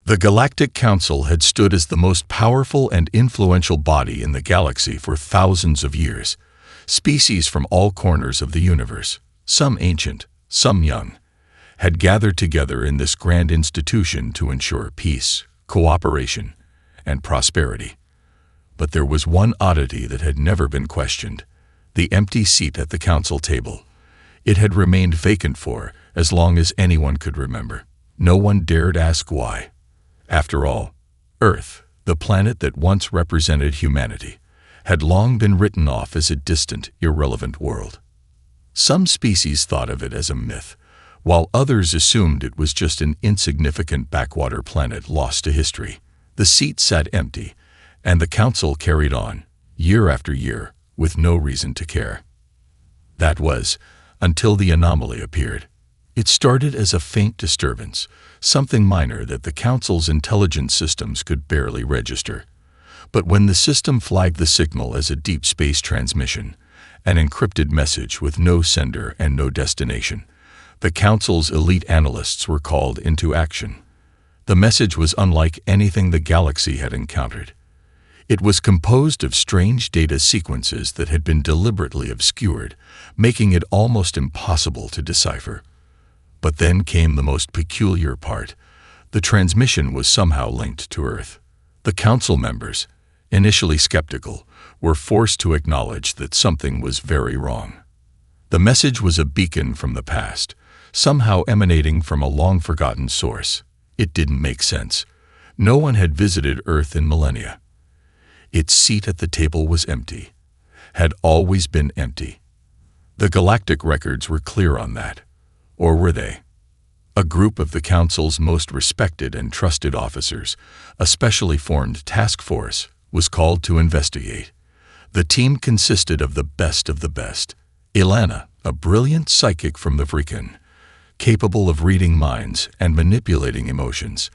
The Galactic Council had stood as the most powerful and influential body in the galaxy for thousands of years. Species from all corners of the universe, some ancient, some young, had gathered together in this grand institution to ensure peace, cooperation, and prosperity. But there was one oddity that had never been questioned: the empty seat at the council table. It had remained vacant for as long as anyone could remember. No one dared ask why. After all, Earth, the planet that once represented humanity, had long been written off as a distant, irrelevant world. Some species thought of it as a myth, while others assumed it was just an insignificant backwater planet lost to history. The seat sat empty, and the council carried on, year after year, with no reason to care. That was, until the anomaly appeared. It started as a faint disturbance, something minor that the council's intelligence systems could barely register. But when the system flagged the signal as a deep space transmission, an encrypted message with no sender and no destination, the council's elite analysts were called into action. The message was unlike anything the galaxy had encountered. It was composed of strange data sequences that had been deliberately obscured, making it almost impossible to decipher. But then came the most peculiar part. The transmission was somehow linked to Earth. The council members, initially skeptical, were forced to acknowledge that something was very wrong. The message was a beacon from the past, somehow emanating from a long-forgotten source. It didn't make sense. No one had visited Earth in millennia. Its seat at the table was empty, had always been empty. The galactic records were clear on that. Or were they? A group of the Council's most respected and trusted officers, a specially formed task force, was called to investigate. The team consisted of the best of the best. Ilana, a brilliant psychic from the Vrikan, capable of reading minds and manipulating emotions.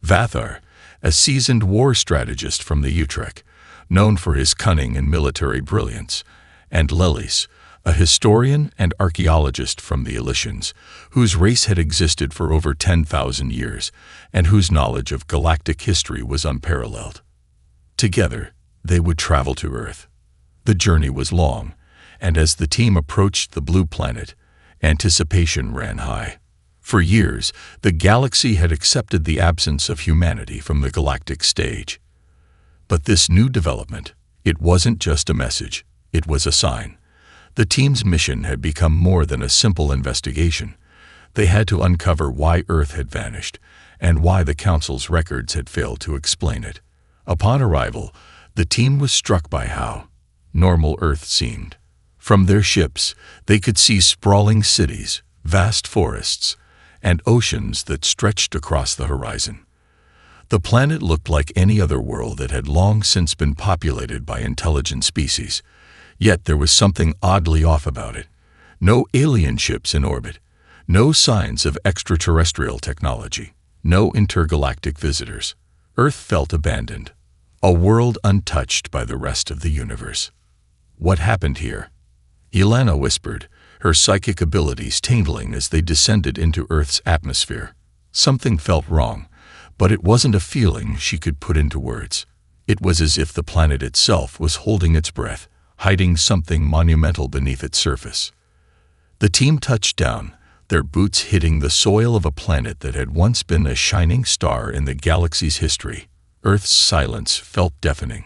Vathar, a seasoned war strategist from the Utrecht, known for his cunning and military brilliance. And Lelis, a historian and archaeologist from the Elysians, whose race had existed for over 10,000 years and whose knowledge of galactic history was unparalleled. Together, they would travel to Earth. The journey was long, and as the team approached the blue planet, anticipation ran high. For years, the galaxy had accepted the absence of humanity from the galactic stage. But this new development, it wasn't just a message, it was a sign. The team's mission had become more than a simple investigation. They had to uncover why Earth had vanished, and why the Council's records had failed to explain it. Upon arrival, the team was struck by how normal Earth seemed. From their ships, they could see sprawling cities, vast forests, and oceans that stretched across the horizon. The planet looked like any other world that had long since been populated by intelligent species. Yet there was something oddly off about it. No alien ships in orbit, no signs of extraterrestrial technology, no intergalactic visitors. Earth felt abandoned, a world untouched by the rest of the universe. What happened here? Ilana whispered, her psychic abilities tingling as they descended into Earth's atmosphere. Something felt wrong, but it wasn't a feeling she could put into words. It was as if the planet itself was holding its breath, hiding something monumental beneath its surface. The team touched down, their boots hitting the soil of a planet that had once been a shining star in the galaxy's history. Earth's silence felt deafening.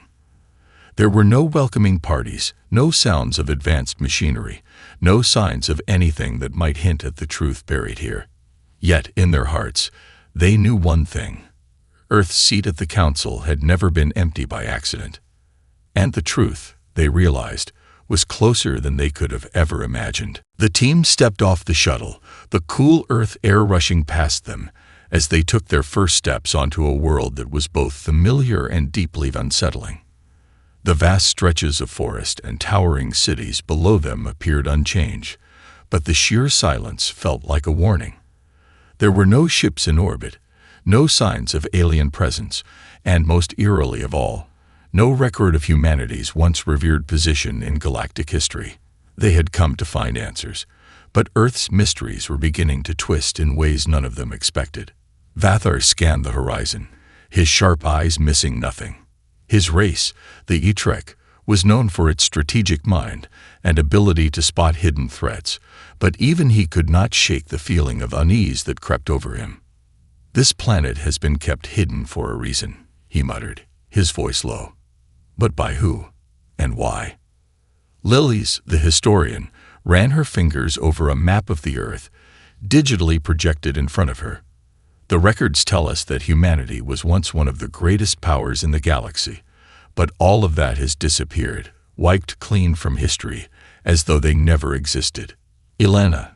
There were no welcoming parties, no sounds of advanced machinery, no signs of anything that might hint at the truth buried here. Yet, in their hearts, they knew one thing. Earth's seat at the Council had never been empty by accident. And the truth, they realized, was closer than they could have ever imagined. The team stepped off the shuttle, the cool Earth air rushing past them, as they took their first steps onto a world that was both familiar and deeply unsettling. The vast stretches of forest and towering cities below them appeared unchanged, but the sheer silence felt like a warning. There were no ships in orbit, no signs of alien presence, and most eerily of all, no record of humanity's once revered position in galactic history. They had come to find answers, but Earth's mysteries were beginning to twist in ways none of them expected. Vathar scanned the horizon, his sharp eyes missing nothing. His race, the Etrek, was known for its strategic mind and ability to spot hidden threats, but even he could not shake the feeling of unease that crept over him. "This planet has been kept hidden for a reason," he muttered, his voice low. "But by who? And why?" Lilies, the historian, ran her fingers over a map of the Earth, digitally projected in front of her. "The records tell us that humanity was once one of the greatest powers in the galaxy, but all of that has disappeared, wiped clean from history, as though they never existed." Ilana,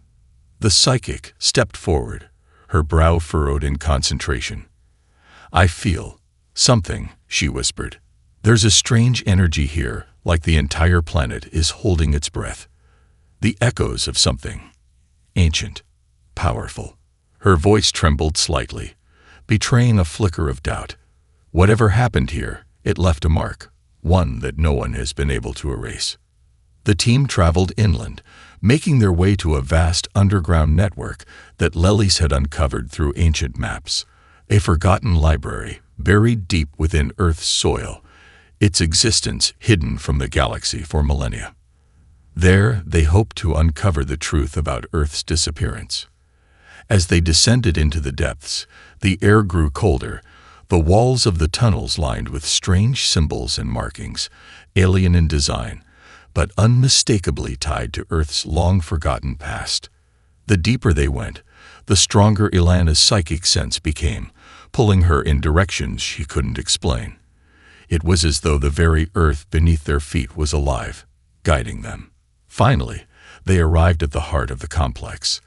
the psychic, stepped forward, her brow furrowed in concentration. "I feel something," she whispered. "There's a strange energy here, like the entire planet is holding its breath. The echoes of something. Ancient. Powerful." Her voice trembled slightly, betraying a flicker of doubt. "Whatever happened here, it left a mark, one that no one has been able to erase." The team traveled inland, making their way to a vast underground network that Lelies had uncovered through ancient maps. A forgotten library, buried deep within Earth's soil, its existence hidden from the galaxy for millennia. There, they hoped to uncover the truth about Earth's disappearance. As they descended into the depths, the air grew colder, the walls of the tunnels lined with strange symbols and markings, alien in design, but unmistakably tied to Earth's long-forgotten past. The deeper they went, the stronger Ilana's psychic sense became, pulling her in directions she couldn't explain. It was as though the very earth beneath their feet was alive, guiding them. Finally, they arrived at the heart of the complex.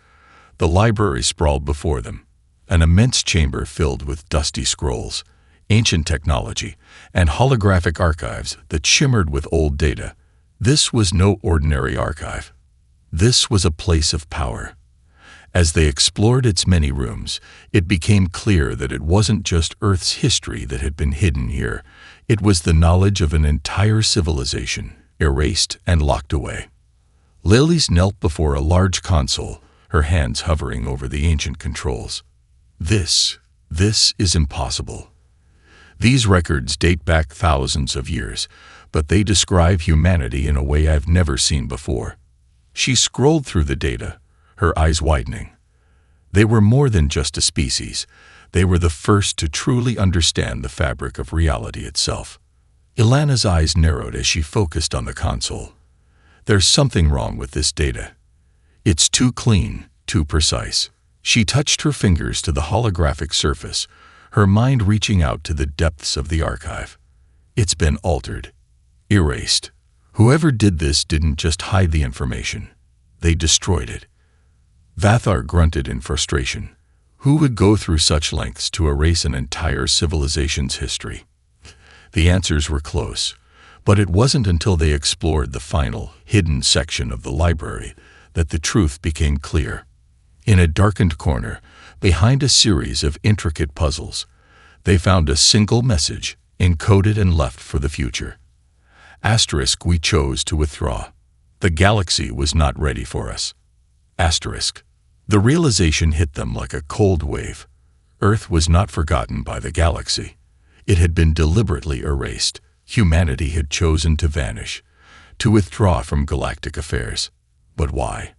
The library sprawled before them, an immense chamber filled with dusty scrolls, ancient technology, and holographic archives that shimmered with old data. This was no ordinary archive. This was a place of power. As they explored its many rooms, it became clear that it wasn't just Earth's history that had been hidden here. It was the knowledge of an entire civilization, erased and locked away. Lilies knelt before a large console, her hands hovering over the ancient controls. This is impossible. These records date back thousands of years, but they describe humanity in a way I've never seen before." She scrolled through the data, her eyes widening. They were more than just a species. They were the first to truly understand the fabric of reality itself. Ilana's eyes narrowed as she focused on the console. "There's something wrong with this data. It's too clean, too precise." She touched her fingers to the holographic surface, her mind reaching out to the depths of the archive. "It's been altered, erased. Whoever did this didn't just hide the information. They destroyed it." Vathar grunted in frustration. Who would go through such lengths to erase an entire civilization's history? The answers were close, but it wasn't until they explored the final, hidden section of the library that the truth became clear. In a darkened corner, behind a series of intricate puzzles, they found a single message, encoded and left for the future. Asterisk, "We chose to withdraw. The galaxy was not ready for us." Asterisk. The realization hit them like a cold wave. Earth was not forgotten by the galaxy. It had been deliberately erased. Humanity had chosen to vanish, to withdraw from galactic affairs. But why?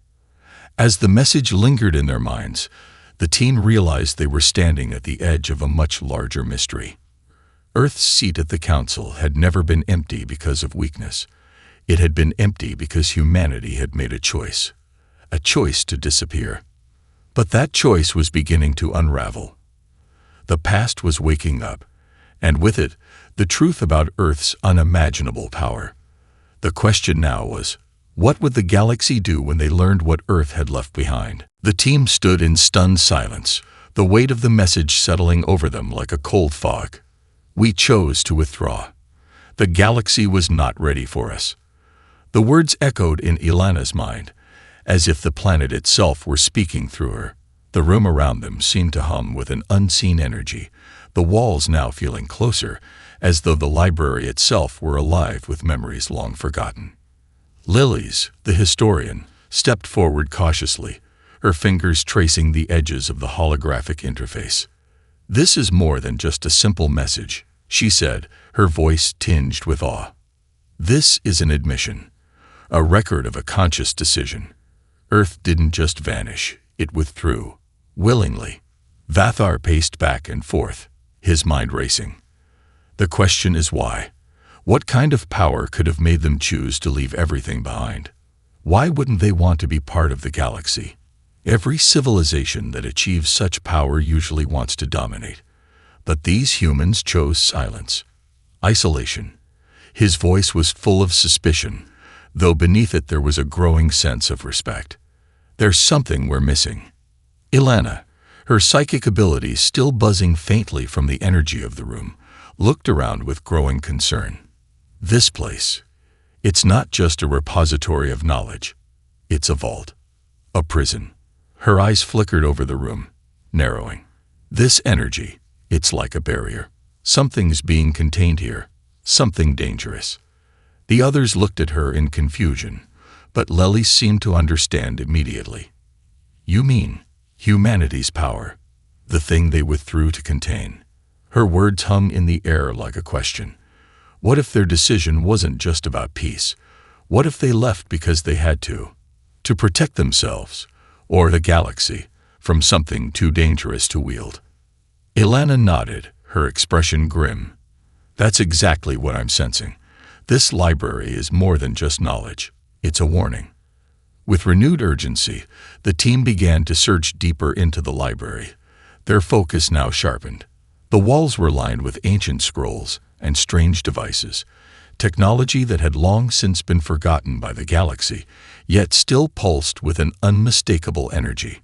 As the message lingered in their minds, the team realized they were standing at the edge of a much larger mystery. Earth's seat at the council had never been empty because of weakness. It had been empty because humanity had made a choice to disappear. But that choice was beginning to unravel. The past was waking up, and with it, the truth about Earth's unimaginable power. The question now was, what would the galaxy do when they learned what Earth had left behind? The team stood in stunned silence, the weight of the message settling over them like a cold fog. "We chose to withdraw. The galaxy was not ready for us." The words echoed in Ilana's mind, as if the planet itself were speaking through her. The room around them seemed to hum with an unseen energy, the walls now feeling closer, as though the library itself were alive with memories long forgotten. Lilies, the historian, stepped forward cautiously, her fingers tracing the edges of the holographic interface. "This is more than just a simple message," she said, her voice tinged with awe. "This is an admission, a record of a conscious decision. Earth didn't just vanish, it withdrew, willingly." Vathar paced back and forth, his mind racing. The question is why? What kind of power could have made them choose to leave everything behind? Why wouldn't they want to be part of the galaxy? Every civilization that achieves such power usually wants to dominate. But these humans chose silence, isolation. His voice was full of suspicion, though beneath it there was a growing sense of respect. "There's something we're missing." Ilana, her psychic abilities still buzzing faintly from the energy of the room, looked around with growing concern. This place, it's not just a repository of knowledge. It's a vault, a prison. Her eyes flickered over the room, narrowing. This energy, it's like a barrier. Something's being contained here, something dangerous. The others looked at her in confusion, but Lely seemed to understand immediately. "You mean humanity's power, the thing they withdrew to contain?" Her words hung in the air like a question. What if their decision wasn't just about peace? What if they left because they had to protect themselves, or the galaxy, from something too dangerous to wield? Ilana nodded, her expression grim. "That's exactly what I'm sensing. This library is more than just knowledge. It's a warning." With renewed urgency, the team began to search deeper into the library, their focus now sharpened. The walls were lined with ancient scrolls and strange devices, technology that had long since been forgotten by the galaxy, yet still pulsed with an unmistakable energy.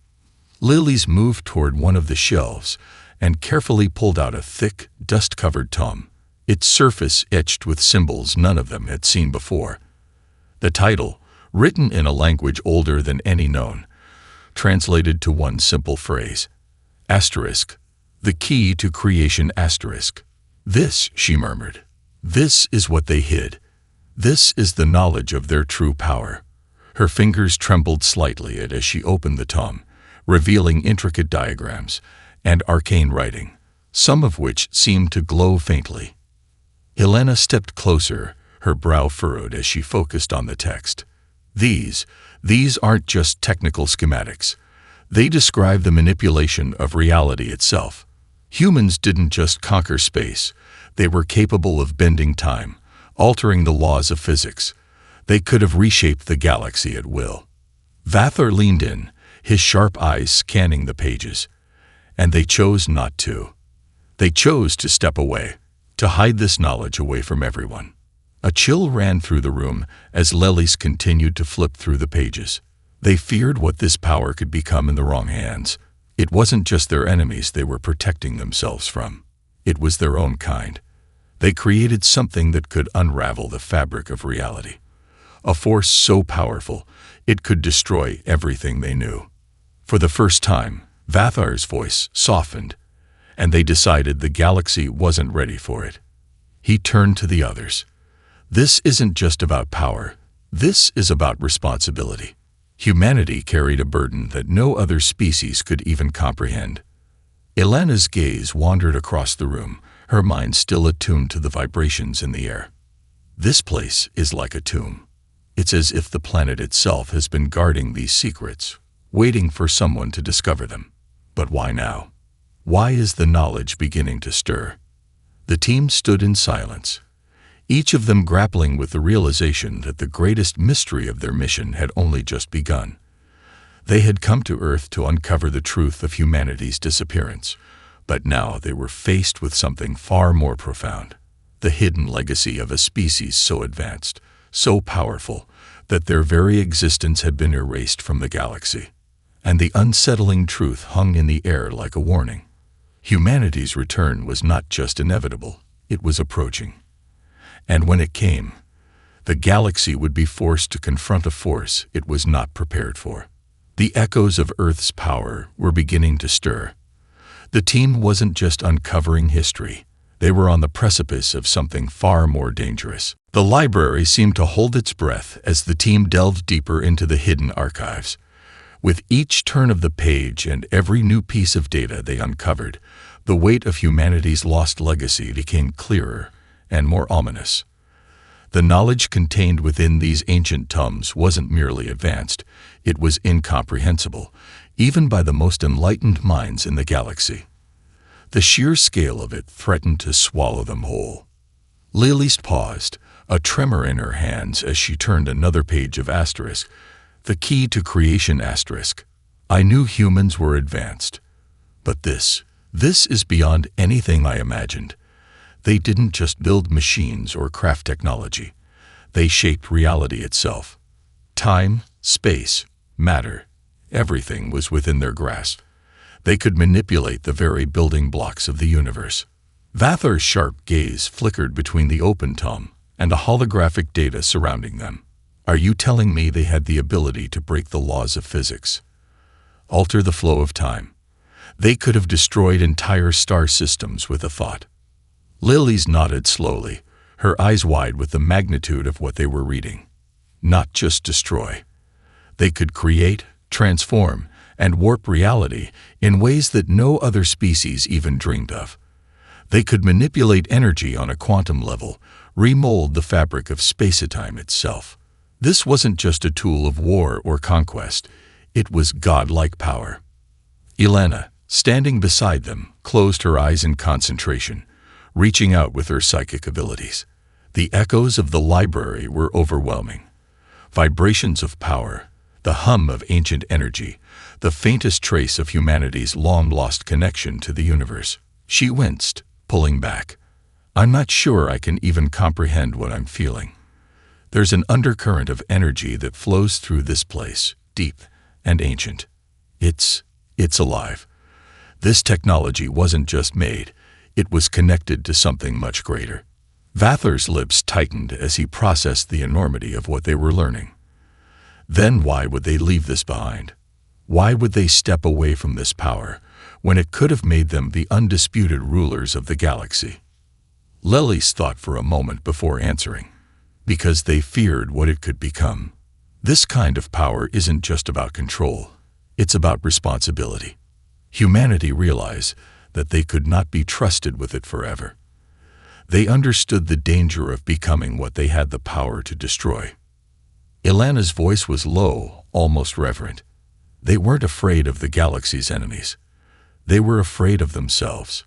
Lilies moved toward one of the shelves and carefully pulled out a thick, dust-covered tome, its surface etched with symbols none of them had seen before. The title, written in a language older than any known, translated to one simple phrase: Asterisk, the key to creation asterisk. "This," she murmured, "this is what they hid. This is the knowledge of their true power." Her fingers trembled slightly as she opened the tome, revealing intricate diagrams and arcane writing, some of which seemed to glow faintly. Helena stepped closer, her brow furrowed as she focused on the text. These aren't just technical schematics. They describe the manipulation of reality itself. Humans didn't just conquer space. They were capable of bending time, altering the laws of physics. They could have reshaped the galaxy at will. Vathar leaned in, his sharp eyes scanning the pages. And they chose not to. They chose to step away, to hide this knowledge away from everyone. A chill ran through the room as Lelies continued to flip through the pages. They feared what this power could become in the wrong hands. It wasn't just their enemies they were protecting themselves from. It was their own kind. They created something that could unravel the fabric of reality. A force so powerful, it could destroy everything they knew. For the first time, Vathar's voice softened, and they decided the galaxy wasn't ready for it. He turned to the others. "This isn't just about power. This is about responsibility." Humanity carried a burden that no other species could even comprehend. Elena's gaze wandered across the room, her mind still attuned to the vibrations in the air. "This place is like a tomb. It's as if the planet itself has been guarding these secrets, waiting for someone to discover them. But why now? Why is the knowledge beginning to stir?" The team stood in silence, each of them grappling with the realization that the greatest mystery of their mission had only just begun. They had come to Earth to uncover the truth of humanity's disappearance, but now they were faced with something far more profound: the hidden legacy of a species so advanced, so powerful, that their very existence had been erased from the galaxy. And the unsettling truth hung in the air like a warning. Humanity's return was not just inevitable, it was approaching. And when it came, the galaxy would be forced to confront a force it was not prepared for. The echoes of Earth's power were beginning to stir. The team wasn't just uncovering history. They were on the precipice of something far more dangerous. The library seemed to hold its breath as the team delved deeper into the hidden archives. With each turn of the page and every new piece of data they uncovered, The weight of humanity's lost legacy became clearer and more ominous. The knowledge contained within these ancient tomes wasn't merely advanced, it was incomprehensible, even by the most enlightened minds in the galaxy. The sheer scale of it threatened to swallow them whole. Lilith paused, a tremor in her hands as she turned another page of asterisk, the key to creation asterisk. I knew humans were advanced. But this is beyond anything I imagined. They didn't just build machines or craft technology. They shaped reality itself. Time, space, matter, everything was within their grasp. They could manipulate the very building blocks of the universe. Vathar's sharp gaze flickered between the open tome and the holographic data surrounding them. Are you telling me they had the ability to break the laws of physics? Alter the flow of time? They could have destroyed entire star systems with a thought. Lilith nodded slowly, her eyes wide with the magnitude of what they were reading. Not just destroy. They could create, transform, and warp reality in ways that no other species even dreamed of. They could manipulate energy on a quantum level, remold the fabric of space-time itself. This wasn't just a tool of war or conquest, it was godlike power. Ilana, standing beside them, closed her eyes in concentration, reaching out with her psychic abilities. The echoes of the library were overwhelming. Vibrations of power, the hum of ancient energy, the faintest trace of humanity's long-lost connection to the universe. She winced, pulling back. I'm not sure I can even comprehend what I'm feeling. There's an undercurrent of energy that flows through this place, deep and ancient. It's alive. This technology wasn't just made, it was connected to something much greater. Vathar's lips tightened as he processed the enormity of what they were learning. Then why would they leave this behind? Why would they step away from this power when it could have made them the undisputed rulers of the galaxy? Lilith thought for a moment before answering. Because they feared what it could become. This kind of power isn't just about control, it's about responsibility. Humanity realized that they could not be trusted with it forever. They understood the danger of becoming what they had the power to destroy. Ilana's voice was low, almost reverent. They weren't afraid of the galaxy's enemies. They were afraid of themselves.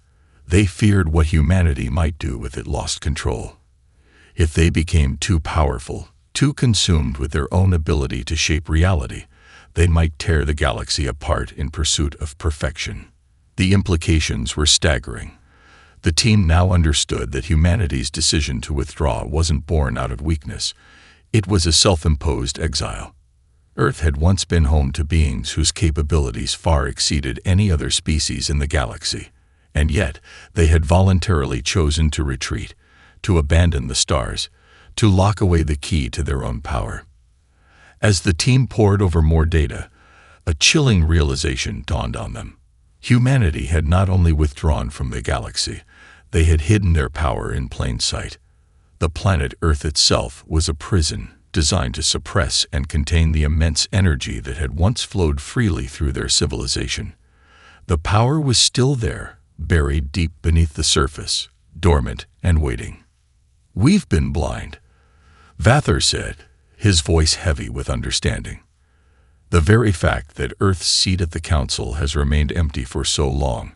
They feared what humanity might do if it lost control. If they became too powerful, too consumed with their own ability to shape reality, they might tear the galaxy apart in pursuit of perfection. The implications were staggering. The team now understood that humanity's decision to withdraw wasn't born out of weakness. It was a self-imposed exile. Earth had once been home to beings whose capabilities far exceeded any other species in the galaxy, and yet they had voluntarily chosen to retreat, to abandon the stars, to lock away the key to their own power. As the team pored over more data, a chilling realization dawned on them. Humanity had not only withdrawn from the galaxy, they had hidden their power in plain sight. The planet Earth itself was a prison designed to suppress and contain the immense energy that had once flowed freely through their civilization. The power was still there, buried deep beneath the surface, dormant and waiting. We've been blind, Vathar said, his voice heavy with understanding. The very fact that Earth's seat at the Council has remained empty for so long,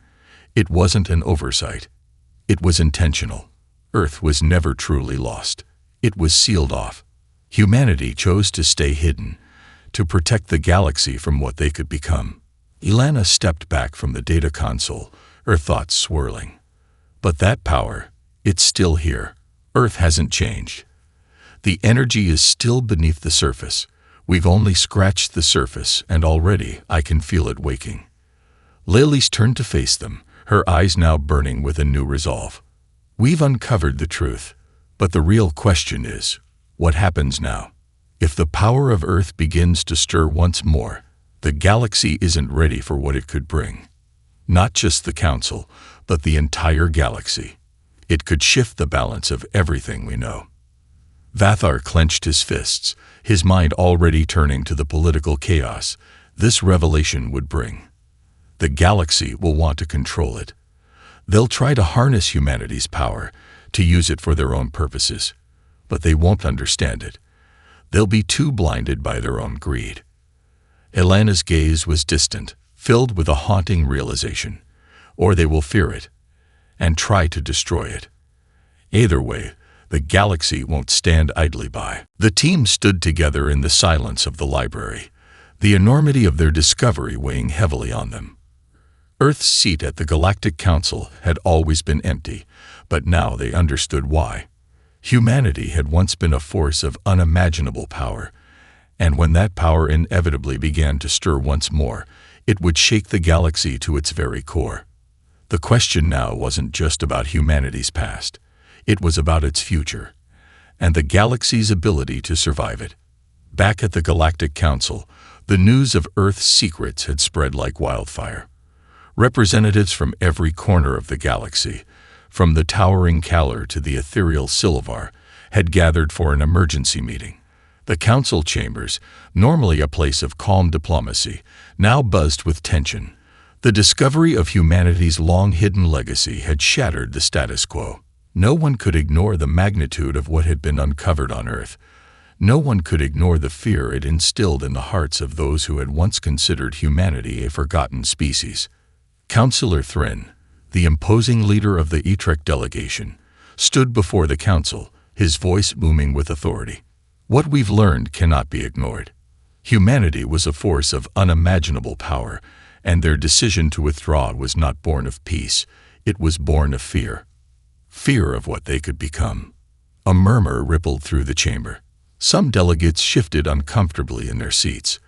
it wasn't an oversight. It was intentional. Earth was never truly lost. It was sealed off. Humanity chose to stay hidden, to protect the galaxy from what they could become. Ilana stepped back from the data console, her thoughts swirling. But that power, it's still here. Earth hasn't changed. The energy is still beneath the surface. We've only scratched the surface, and already I can feel it waking. Lilith turned to face them, her eyes now burning with a new resolve. We've uncovered the truth, but the real question is, what happens now? If the power of Earth begins to stir once more, the galaxy isn't ready for what it could bring. Not just the Council, but the entire galaxy. It could shift the balance of everything we know. Vathar clenched his fists, his mind already turning to the political chaos this revelation would bring. The galaxy will want to control it. They'll try to harness humanity's power, to use it for their own purposes, but they won't understand it. They'll be too blinded by their own greed. Elena's gaze was distant, filled with a haunting realization. Or they will fear it, and try to destroy it. Either way, the galaxy won't stand idly by. The team stood together in the silence of the library, the enormity of their discovery weighing heavily on them. Earth's seat at the Galactic Council had always been empty, but now they understood why. Humanity had once been a force of unimaginable power, and when that power inevitably began to stir once more, it would shake the galaxy to its very core. The question now wasn't just about humanity's past. It was about its future, and the galaxy's ability to survive it. Back at the Galactic Council, the news of Earth's secrets had spread like wildfire. Representatives from every corner of the galaxy, from the towering Kalar to the ethereal Silvar, had gathered for an emergency meeting. The council chambers, normally a place of calm diplomacy, now buzzed with tension. The discovery of humanity's long-hidden legacy had shattered the status quo. No one could ignore the magnitude of what had been uncovered on Earth. No one could ignore the fear it instilled in the hearts of those who had once considered humanity a forgotten species. Councillor Thrin, the imposing leader of the Etrek delegation, stood before the council, his voice booming with authority. What we've learned cannot be ignored. Humanity was a force of unimaginable power, and their decision to withdraw was not born of peace, it was born of fear. Fear of what they could become. A murmur rippled through the chamber. Some delegates shifted uncomfortably in their seats.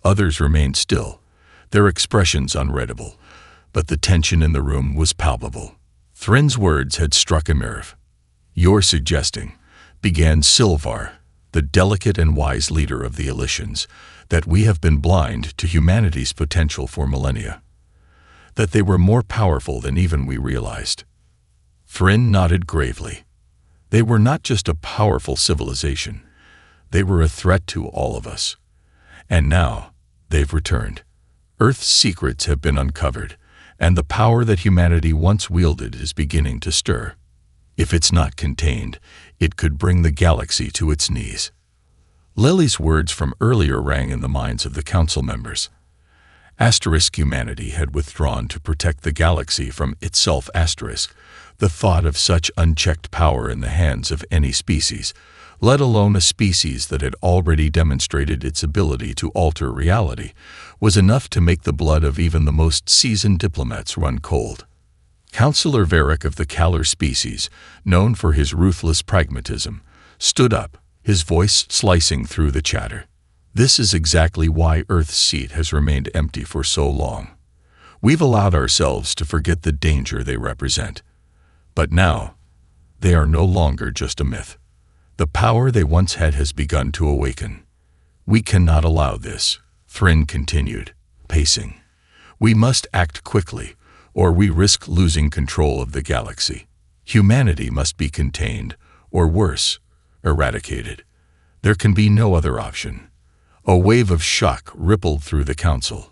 Others remained still, their expressions unreadable, but the tension in the room was palpable. Thrin's words had struck a nerve. "You're suggesting," began Silvar, the delicate and wise leader of the Elysians, "that we have been blind to humanity's potential for millennia. That they were more powerful than even we realized." Thrin nodded gravely. They were not just a powerful civilization. They were a threat to all of us. And now, they've returned. Earth's secrets have been uncovered, and the power that humanity once wielded is beginning to stir. If it's not contained, it could bring the galaxy to its knees. Lily's words from earlier rang in the minds of the council members. Humanity had withdrawn to protect the galaxy from itself. The thought of such unchecked power in the hands of any species, let alone a species that had already demonstrated its ability to alter reality, was enough to make the blood of even the most seasoned diplomats run cold. Councillor Varric of the Kalar species, known for his ruthless pragmatism, stood up, his voice slicing through the chatter. "This is exactly why Earth's seat has remained empty for so long. We've allowed ourselves to forget the danger they represent. But now, they are no longer just a myth. The power they once had has begun to awaken. We cannot allow this," Thrin continued, pacing. "We must act quickly, or we risk losing control of the galaxy. Humanity must be contained, or worse, eradicated. There can be no other option." A wave of shock rippled through the council.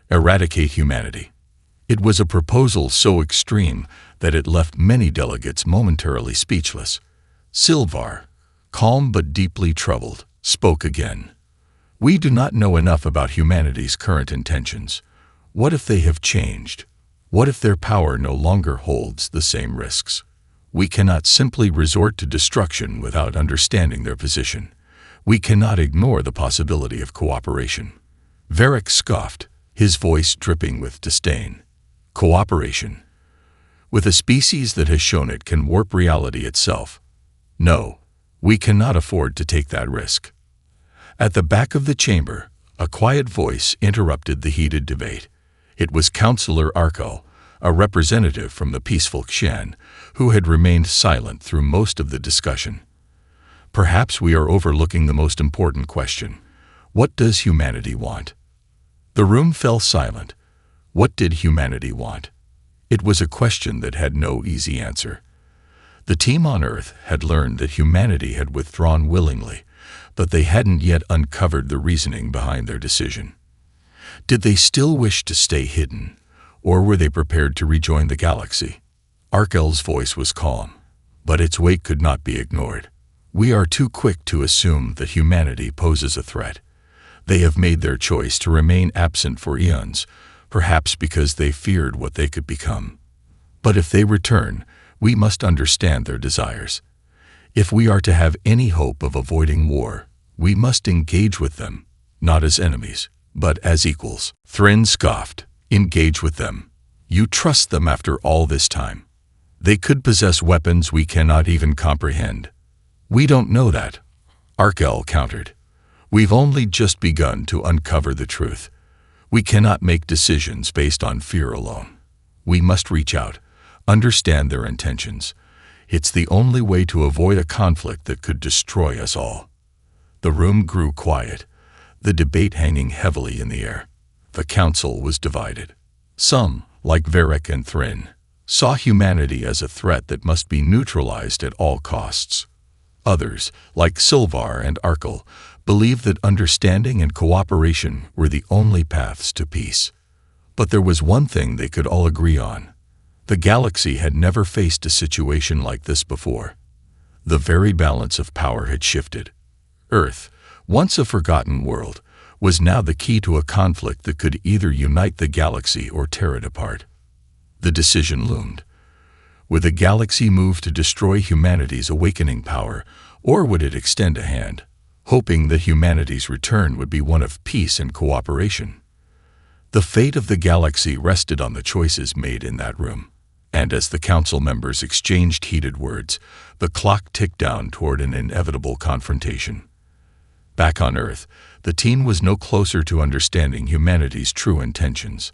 Eradicate humanity. It was a proposal so extreme that it left many delegates momentarily speechless. Silvar, calm but deeply troubled, spoke again. "We do not know enough about humanity's current intentions. What if they have changed? What if their power no longer holds the same risks? We cannot simply resort to destruction without understanding their position. We cannot ignore the possibility of cooperation." Varric scoffed, his voice dripping with disdain. "Cooperation? With a species that has shown it can warp reality itself? No, we cannot afford to take that risk." At the back of the chamber, a quiet voice interrupted the heated debate. It was Councillor Arkell, a representative from the peaceful Kshan, who had remained silent through most of the discussion. "Perhaps we are overlooking the most important question. What does humanity want?" The room fell silent. What did humanity want? It was a question that had no easy answer. The team on Earth had learned that humanity had withdrawn willingly, but they hadn't yet uncovered the reasoning behind their decision. Did they still wish to stay hidden, Or were they prepared to rejoin the galaxy? Arkel's voice was calm, but its weight could not be ignored. We are too quick to assume that humanity poses a threat. They have made their choice to remain absent for eons, perhaps because they feared what they could become. But if they return, we must understand their desires. If we are to have any hope of avoiding war, we must engage with them, not as enemies, but as equals. Thryn scoffed. Engage with them. You trust them after all this time. They could possess weapons we cannot even comprehend. We don't know that, Arkel countered. We've only just begun to uncover the truth. We cannot make decisions based on fear alone. We must reach out, understand their intentions. It's the only way to avoid a conflict that could destroy us all. The room grew quiet, the debate hanging heavily in the air. The council was divided. Some, like Varric and Thryn, saw humanity as a threat that must be neutralized at all costs. Others, like Sylvar and Arkel, believed that understanding and cooperation were the only paths to peace. But there was one thing they could all agree on. The galaxy had never faced a situation like this before. The very balance of power had shifted. Earth, once a forgotten world, was now the key to a conflict that could either unite the galaxy or tear it apart. The decision loomed. Would the galaxy move to destroy humanity's awakening power, or would it extend a hand, hoping that humanity's return would be one of peace and cooperation? The fate of the galaxy rested on the choices made in that room, and as the council members exchanged heated words, the clock ticked down toward an inevitable confrontation. Back on Earth, the team was no closer to understanding humanity's true intentions.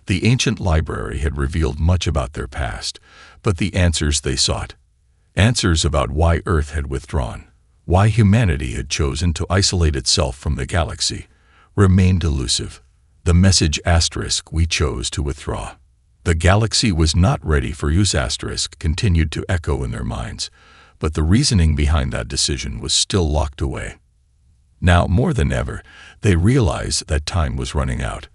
The ancient library had revealed much about their past, but the answers they sought, answers about why Earth had withdrawn, why humanity had chosen to isolate itself from the galaxy, remained elusive. The message * we chose to withdraw. The galaxy was not ready for use * continued to echo in their minds, but the reasoning behind that decision was still locked away. Now, more than ever, they realized that time was running out.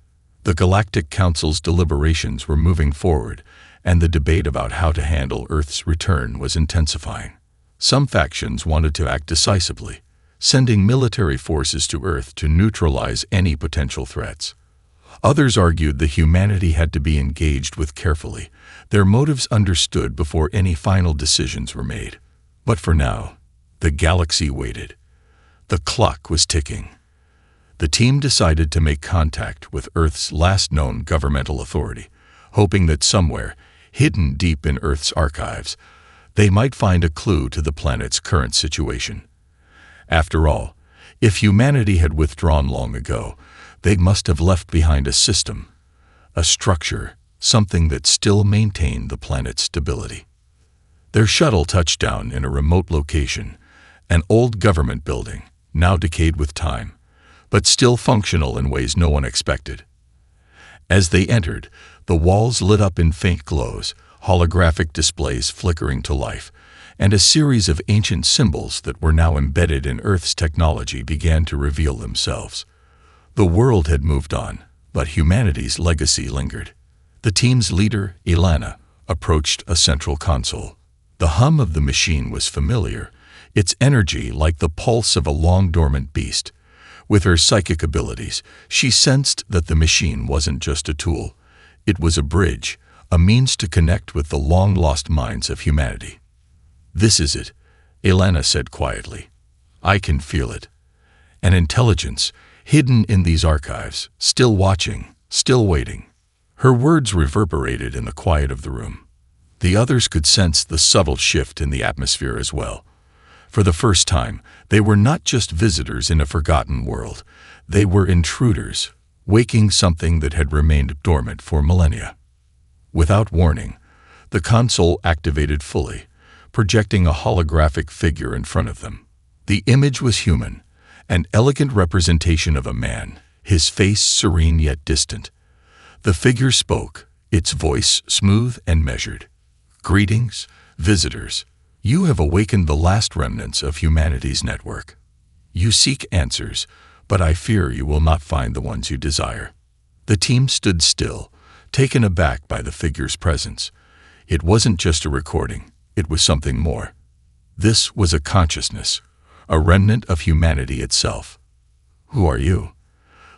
The Galactic Council's deliberations were moving forward, and the debate about how to handle Earth's return was intensifying. Some factions wanted to act decisively, sending military forces to Earth to neutralize any potential threats. Others argued that humanity had to be engaged with carefully, their motives understood before any final decisions were made. But for now, the galaxy waited. The clock was ticking. The team decided to make contact with Earth's last known governmental authority, hoping that somewhere, hidden deep in Earth's archives, they might find a clue to the planet's current situation. After all, if humanity had withdrawn long ago, they must have left behind a system, a structure, something that still maintained the planet's stability. Their shuttle touched down in a remote location, an old government building, now decayed with time, but still functional in ways no one expected. As they entered, the walls lit up in faint glows, holographic displays flickering to life, and a series of ancient symbols that were now embedded in Earth's technology began to reveal themselves. The world had moved on, but humanity's legacy lingered. The team's leader, Ilana, approached a central console. The hum of the machine was familiar, its energy like the pulse of a long-dormant beast. With her psychic abilities, she sensed that the machine wasn't just a tool. It was a bridge, a means to connect with the long-lost minds of humanity. "This is it," Ilana said quietly. "I can feel it. An intelligence, hidden in these archives, still watching, still waiting." Her words reverberated in the quiet of the room. The others could sense the subtle shift in the atmosphere as well. For the first time, they were not just visitors in a forgotten world. They were intruders, waking something that had remained dormant for millennia. Without warning, the console activated fully, projecting a holographic figure in front of them. The image was human, an elegant representation of a man, his face serene yet distant. The figure spoke, its voice smooth and measured. "Greetings, visitors. You have awakened the last remnants of humanity's network. You seek answers, but I fear you will not find the ones you desire." The team stood still, taken aback by the figure's presence. It wasn't just a recording, it was something more. This was a consciousness, a remnant of humanity itself. "Who are you?"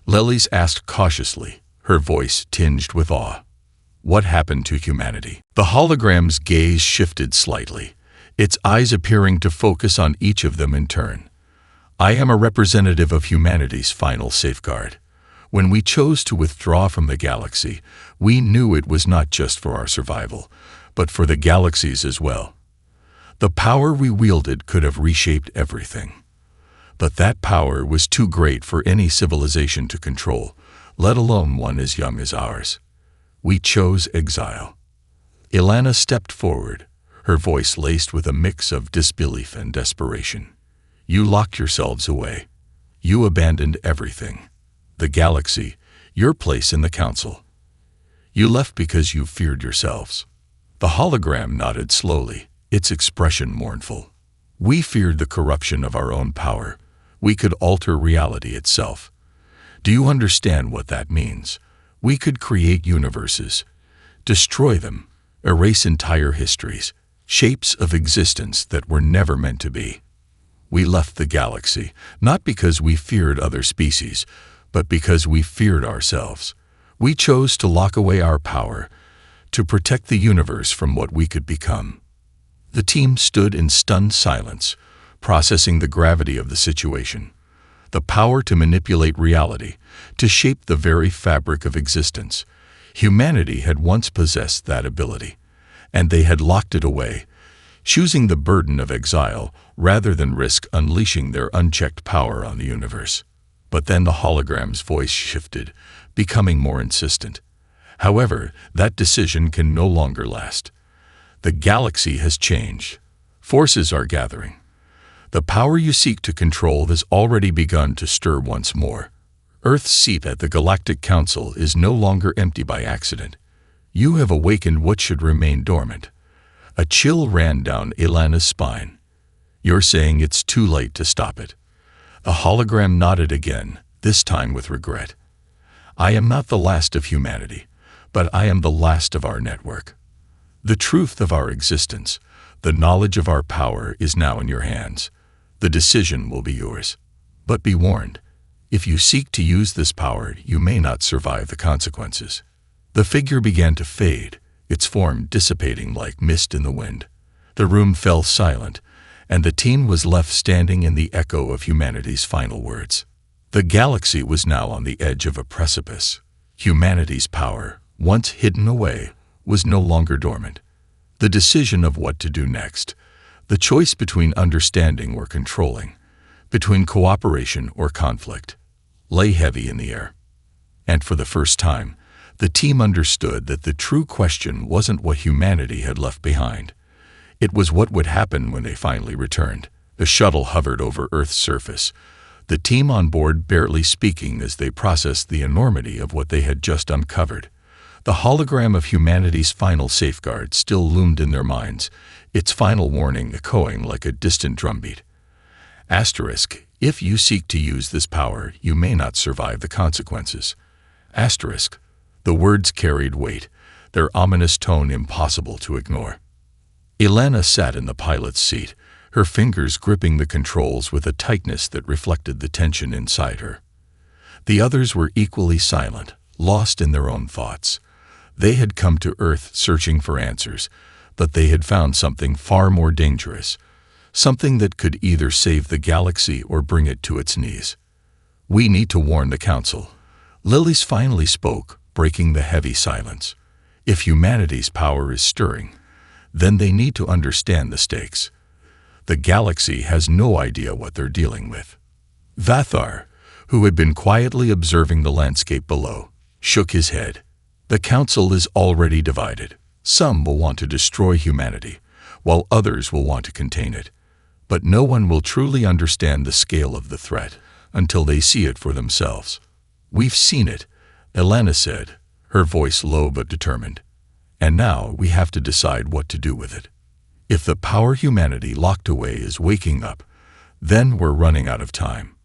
Lilies asked cautiously, her voice tinged with awe. "What happened to humanity?" The hologram's gaze shifted slightly, its eyes appearing to focus on each of them in turn. "I am a representative of humanity's final safeguard. When we chose to withdraw from the galaxy, we knew it was not just for our survival, but for the galaxy's as well. The power we wielded could have reshaped everything. But that power was too great for any civilization to control, let alone one as young as ours. We chose exile." Ilana stepped forward, her voice laced with a mix of disbelief and desperation. "You locked yourselves away. You abandoned everything. The galaxy, your place in the council. You left because you feared yourselves." The hologram nodded slowly, its expression mournful. "We feared the corruption of our own power. We could alter reality itself. Do you understand what that means? We could create universes, destroy them, erase entire histories, shapes of existence that were never meant to be. We left the galaxy, not because we feared other species, but because we feared ourselves. We chose to lock away our power, to protect the universe from what we could become." The team stood in stunned silence, processing the gravity of the situation. The power to manipulate reality, to shape the very fabric of existence. Humanity had once possessed that ability, and they had locked it away, choosing the burden of exile rather than risk unleashing their unchecked power on the universe. But then the hologram's voice shifted, becoming more insistent. "However, that decision can no longer last. The galaxy has changed. Forces are gathering. The power you seek to control has already begun to stir once more. Earth's seat at the Galactic Council is no longer empty by accident. You have awakened what should remain dormant." A chill ran down Ilana's spine. "You're saying it's too late to stop it." The hologram nodded again, this time with regret. "I am not the last of humanity, but I am the last of our network. The truth of our existence, the knowledge of our power is now in your hands. The decision will be yours. But be warned, if you seek to use this power, you may not survive the consequences." The figure began to fade, its form dissipating like mist in the wind. The room fell silent, and the team was left standing in the echo of humanity's final words. The galaxy was now on the edge of a precipice. Humanity's power, once hidden away, was no longer dormant. The decision of what to do next, the choice between understanding or controlling, between cooperation or conflict, lay heavy in the air. And for the first time, the team understood that the true question wasn't what humanity had left behind. It was what would happen when they finally returned. The shuttle hovered over Earth's surface, the team on board barely speaking as they processed the enormity of what they had just uncovered. The hologram of humanity's final safeguard still loomed in their minds, its final warning echoing like a distant drumbeat. Asterisk, if you seek to use this power, you may not survive the consequences. Asterisk. The words carried weight, their ominous tone impossible to ignore. Ilana sat in the pilot's seat, her fingers gripping the controls with a tightness that reflected the tension inside her. The others were equally silent, lost in their own thoughts. They had come to Earth searching for answers, but they had found something far more dangerous, something that could either save the galaxy or bring it to its knees. "We need to warn the Council." Lilies finally spoke, breaking the heavy silence. "If humanity's power is stirring, then they need to understand the stakes. The galaxy has no idea what they're dealing with." Vathar, who had been quietly observing the landscape below, shook his head. "The Council is already divided. Some will want to destroy humanity, while others will want to contain it. But no one will truly understand the scale of the threat until they see it for themselves." "We've seen it," Ilana said, her voice low but determined. "And now we have to decide what to do with it. If the power humanity locked away is waking up, then we're running out of time."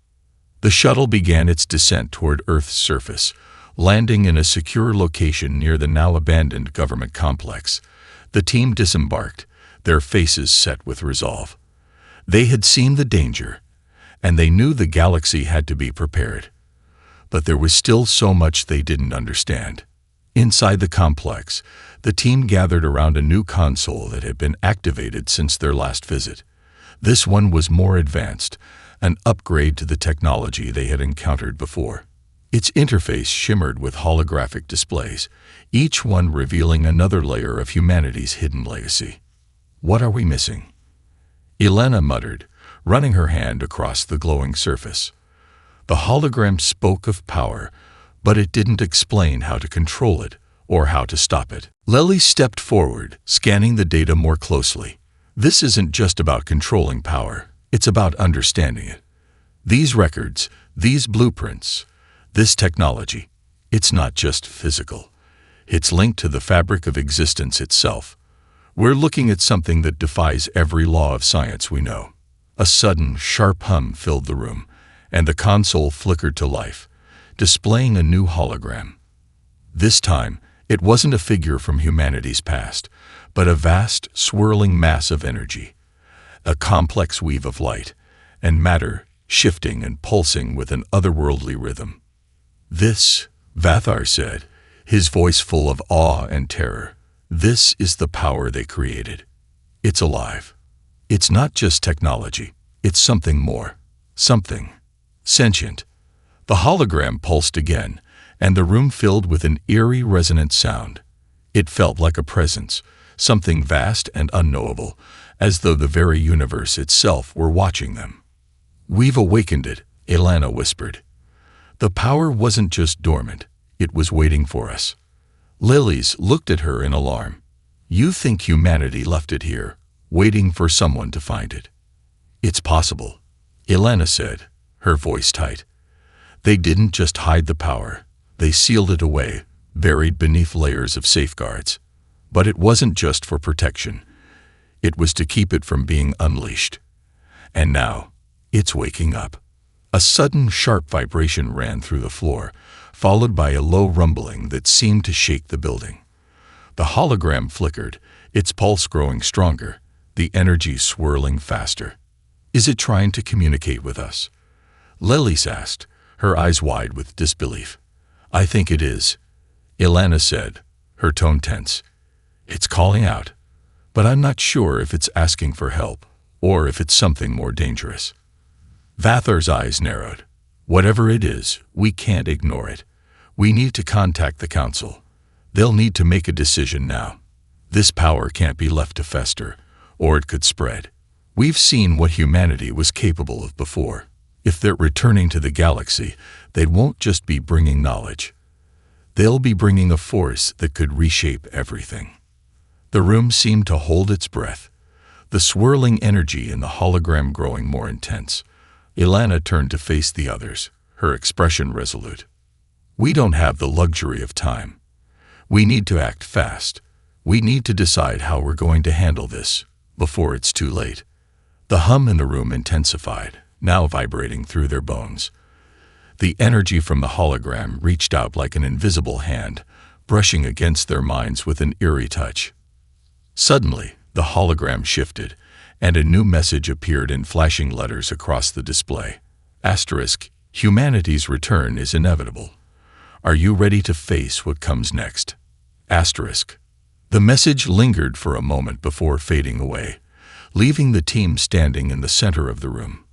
The shuttle began its descent toward Earth's surface, Landing in a secure location near the now-abandoned government complex, the team disembarked, their faces set with resolve. They had seen the danger, and they knew the galaxy had to be prepared. But there was still so much they didn't understand. Inside the complex, the team gathered around a new console that had been activated since their last visit. This one was more advanced, an upgrade to the technology they had encountered before. Its interface shimmered with holographic displays, each one revealing another layer of humanity's hidden legacy. "What are we missing?" Elena muttered, running her hand across the glowing surface. The hologram spoke of power, but it didn't explain how to control it or how to stop it. Lily stepped forward, scanning the data more closely. This isn't just about controlling power, it's about understanding it. These records, these blueprints, this technology, it's not just physical. It's linked to the fabric of existence itself. We're looking at something that defies every law of science we know. A sudden, sharp hum filled the room, and the console flickered to life, displaying a new hologram. This time, it wasn't a figure from humanity's past, but a vast, swirling mass of energy, a complex weave of light and matter shifting and pulsing with an otherworldly rhythm. "This," Vathar said, his voice full of awe and terror, "this is the power they created. It's alive. It's not just technology, it's something more, something sentient." The hologram pulsed again, and the room filled with an eerie, resonant sound. It felt like a presence, something vast and unknowable, as though the very universe itself were watching them. "We've awakened it," Elena whispered. The power wasn't just dormant, it was waiting for us. Lilies looked at her in alarm. "You think humanity left it here, waiting for someone to find it?" "It's possible," Elena said, her voice tight. "They didn't just hide the power, they sealed it away, buried beneath layers of safeguards. But it wasn't just for protection. It was to keep it from being unleashed. And now, it's waking up." A sudden, sharp vibration ran through the floor, followed by a low rumbling that seemed to shake the building. The hologram flickered, its pulse growing stronger, the energy swirling faster. "Is it trying to communicate with us?" Lilies asked, her eyes wide with disbelief. "I think it is," Elena said, her tone tense. "It's calling out, but I'm not sure if it's asking for help or if it's something more dangerous." Vathar's eyes narrowed. "Whatever it is, we can't ignore it. We need to contact the council. They'll need to make a decision now. This power can't be left to fester, or it could spread. We've seen what humanity was capable of before. If they're returning to the galaxy, they won't just be bringing knowledge. They'll be bringing a force that could reshape everything." The room seemed to hold its breath, the swirling energy in the hologram growing more intense. Elena turned to face the others, her expression resolute. "We don't have the luxury of time. We need to act fast. We need to decide how we're going to handle this before it's too late." The hum in the room intensified, now vibrating through their bones. The energy from the hologram reached out like an invisible hand, brushing against their minds with an eerie touch. Suddenly, the hologram shifted, and a new message appeared in flashing letters across the display. Asterisk, "Humanity's return is inevitable. Are you ready to face what comes next?" Asterisk. The message lingered for a moment before fading away, leaving the team standing in the center of the room.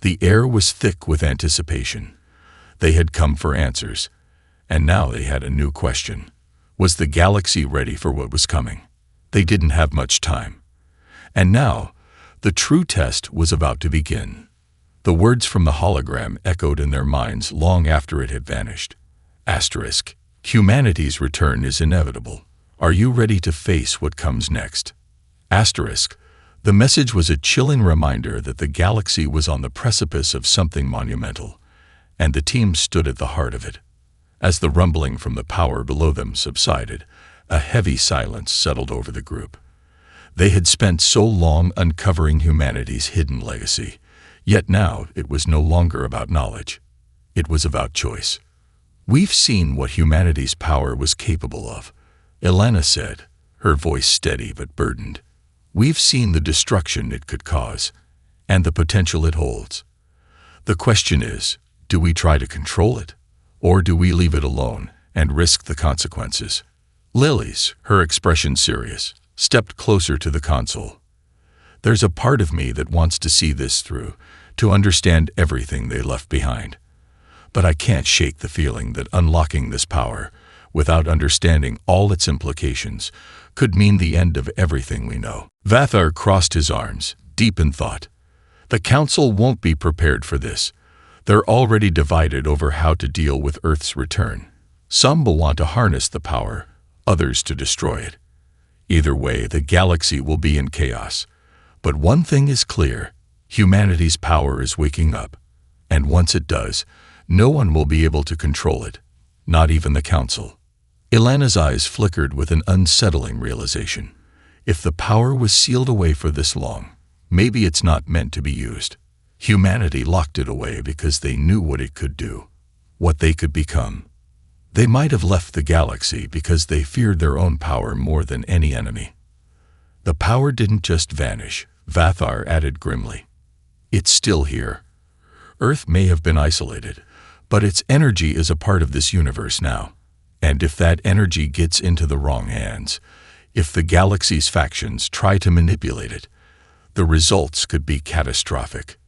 The air was thick with anticipation. They had come for answers, and now they had a new question. Was the galaxy ready for what was coming? They didn't have much time. And now, the true test was about to begin. The words from the hologram echoed in their minds long after it had vanished. Asterisk, "Humanity's return is inevitable. Are you ready to face what comes next?" Asterisk, the message was a chilling reminder that the galaxy was on the precipice of something monumental, and the team stood at the heart of it. As the rumbling from the power below them subsided, a heavy silence settled over the group. They had spent so long uncovering humanity's hidden legacy, yet now it was no longer about knowledge. It was about choice. "We've seen what humanity's power was capable of," Ilana said, her voice steady but burdened. "We've seen the destruction it could cause, and the potential it holds. The question is, do we try to control it, or do we leave it alone and risk the consequences?" Lily's, her expression serious, stepped closer to the console. "There's a part of me that wants to see this through, to understand everything they left behind. But I can't shake the feeling that unlocking this power, without understanding all its implications, could mean the end of everything we know." Vathar crossed his arms, deep in thought. "The Council won't be prepared for this. They're already divided over how to deal with Earth's return. Some will want to harness the power, others to destroy it. Either way, the galaxy will be in chaos. But one thing is clear: humanity's power is waking up. And once it does, no one will be able to control it, not even the Council." Ilana's eyes flickered with an unsettling realization. If the power was sealed away for this long, maybe it's not meant to be used. Humanity locked it away because they knew what it could do, what they could become. They might have left the galaxy because they feared their own power more than any enemy. "The power didn't just vanish," Vathar added grimly. "It's still here. Earth may have been isolated, but its energy is a part of this universe now. And if that energy gets into the wrong hands, if the galaxy's factions try to manipulate it, the results could be catastrophic."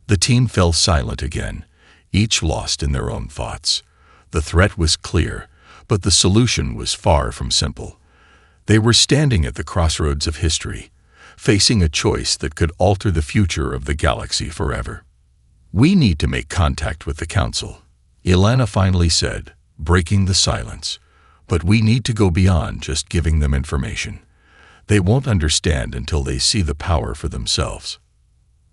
The team fell silent again, each lost in their own thoughts. The threat was clear, but the solution was far from simple. They were standing at the crossroads of history, facing a choice that could alter the future of the galaxy forever. "We need to make contact with the Council," Ilana finally said, breaking the silence. "But we need to go beyond just giving them information. They won't understand until they see the power for themselves."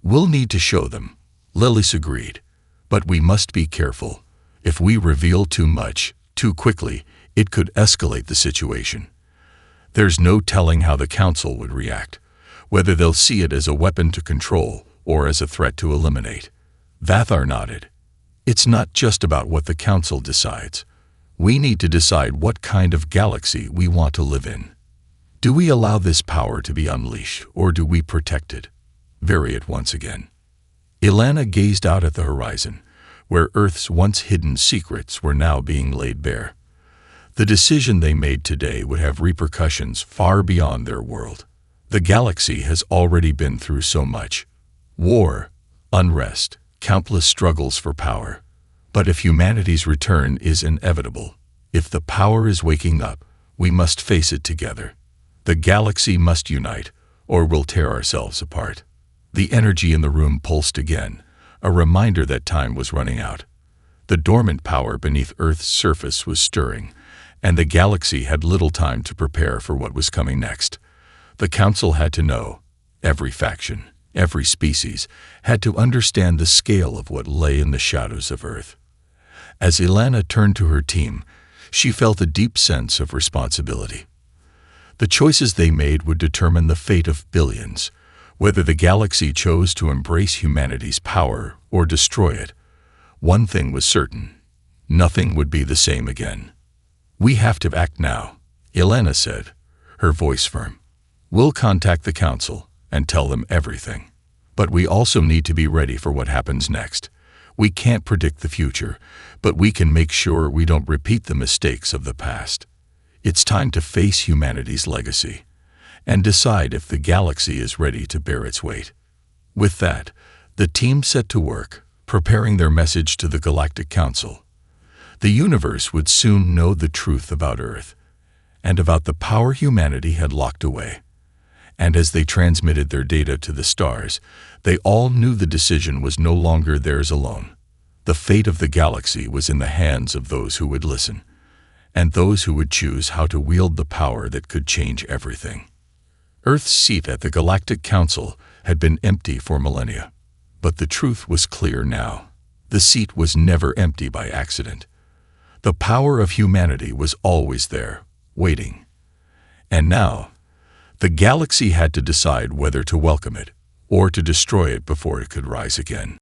"We'll need to show them," Lilith agreed. "But we must be careful. If we reveal too much, too quickly, it could escalate the situation. There's no telling how the Council would react, whether they'll see it as a weapon to control or as a threat to eliminate." Vathar nodded. "It's not just about what the Council decides. We need to decide what kind of galaxy we want to live in. Do we allow this power to be unleashed, or do we protect it? Vary it once again." Ilana gazed out at the horizon, where Earth's once hidden secrets were now being laid bare. The decision they made today would have repercussions far beyond their world. The galaxy has already been through so much: war, unrest, countless struggles for power. But if humanity's return is inevitable, if the power is waking up, we must face it together. The galaxy must unite, or we'll tear ourselves apart. The energy in the room pulsed again, a reminder that time was running out. The dormant power beneath Earth's surface was stirring, and the galaxy had little time to prepare for what was coming next. The Council had to know. Every faction, every species, had to understand the scale of what lay in the shadows of Earth. As Ilana turned to her team, she felt a deep sense of responsibility. The choices they made would determine the fate of billions. Whether the galaxy chose to embrace humanity's power or destroy it, one thing was certain: nothing would be the same again. "We have to act now," Ilana said, her voice firm. "We'll contact the Council and tell them everything. But we also need to be ready for what happens next. We can't predict the future, but we can make sure we don't repeat the mistakes of the past. It's time to face humanity's legacy and decide if the galaxy is ready to bear its weight." With that, the team set to work, preparing their message to the Galactic Council. The universe would soon know the truth about Earth, and about the power humanity had locked away. And as they transmitted their data to the stars, they all knew the decision was no longer theirs alone. The fate of the galaxy was in the hands of those who would listen, and those who would choose how to wield the power that could change everything. Earth's seat at the Galactic Council had been empty for millennia, but the truth was clear now. The seat was never empty by accident. The power of humanity was always there, waiting. And now, the galaxy had to decide whether to welcome it or to destroy it before it could rise again.